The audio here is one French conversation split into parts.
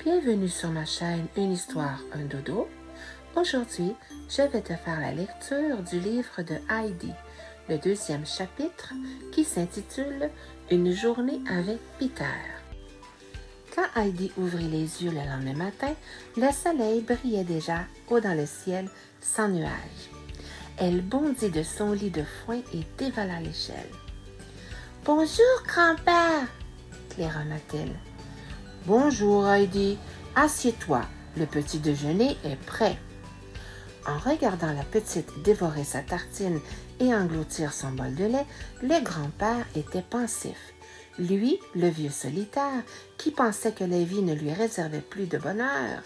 Bienvenue sur ma chaîne Une histoire, un dodo. Aujourd'hui, je vais te faire la lecture du livre de Heidi, le deuxième chapitre qui s'intitule Une journée avec Peter. Quand Heidi ouvrit les yeux le lendemain matin, le soleil brillait déjà haut dans le ciel sans nuages. Elle bondit de son lit de foin et dévala l'échelle. « Bonjour, grand-père !» claironna-t-elle. « Bonjour, Heidi. Assieds-toi, le petit déjeuner est prêt. » En regardant la petite dévorer sa tartine et engloutir son bol de lait, le grand-père était pensif. Lui, le vieux solitaire, qui pensait que la vie ne lui réservait plus de bonheur,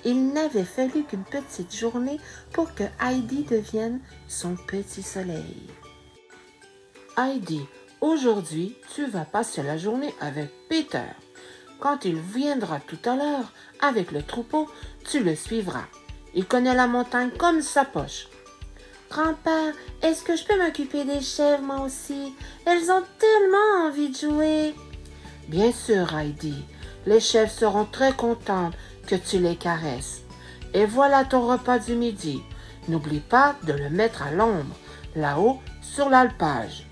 il n'avait fallu qu'une petite journée pour que Heidi devienne son petit soleil. « Heidi, aujourd'hui, tu vas passer la journée avec Peter. Quand il viendra tout à l'heure avec le troupeau, tu le suivras. Il connaît la montagne comme sa poche. »« Grand-père, est-ce que je peux m'occuper des chèvres, moi aussi? Elles ont tellement envie de jouer. »« Bien sûr, Heidi. Les chèvres seront très contentes que tu les caresses. Et voilà ton repas du midi. N'oublie pas de le mettre à l'ombre, là-haut sur l'alpage. »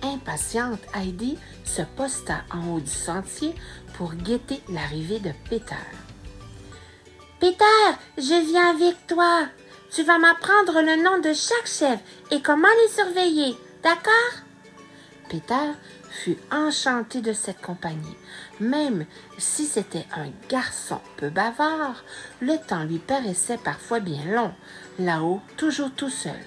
Impatiente, Heidi se posta en haut du sentier pour guetter l'arrivée de Peter. « Peter, je viens avec toi. Tu vas m'apprendre le nom de chaque chèvre et comment les surveiller, d'accord? » Peter fut enchanté de cette compagnie. Même si c'était un garçon peu bavard, le temps lui paraissait parfois bien long, là-haut, toujours tout seul.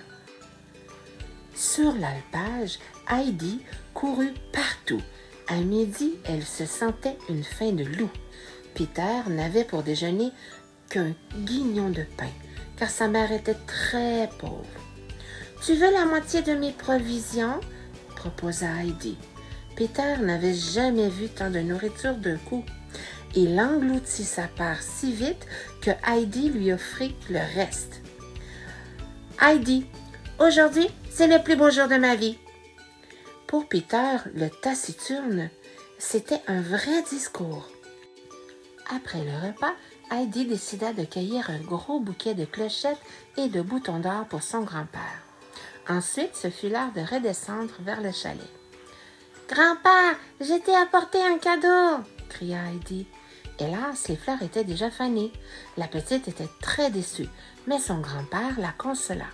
Sur l'alpage, Heidi courut partout. À midi, elle se sentait une faim de loup. Peter n'avait pour déjeuner qu'un guignon de pain, car sa mère était très pauvre. « Tu veux la moitié de mes provisions? » proposa Heidi. Peter n'avait jamais vu tant de nourriture d'un coup. Il engloutit sa part si vite que Heidi lui offrit le reste. « Heidi, aujourd'hui, c'est le plus beau jour de ma vie. » Pour Peter, le taciturne, c'était un vrai discours. Après le repas, Heidi décida de cueillir un gros bouquet de clochettes et de boutons d'or pour son grand-père. Ensuite, ce fut l'heure de redescendre vers le chalet. « Grand-père, je t'ai apporté un cadeau !» cria Heidi. Hélas, les fleurs étaient déjà fanées. La petite était très déçue, mais son grand-père la consola.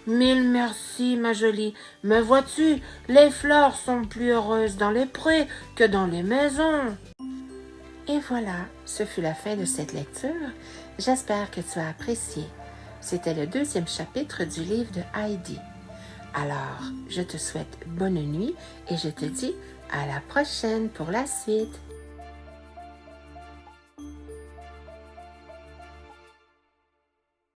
« Mille merci, ma jolie. Mais vois-tu, les fleurs sont plus heureuses dans les prés que dans les maisons. » Et voilà, ce fut la fin de cette lecture. J'espère que tu as apprécié. C'était le deuxième chapitre du livre de Heidi. Alors, je te souhaite bonne nuit et je te dis à la prochaine pour la suite.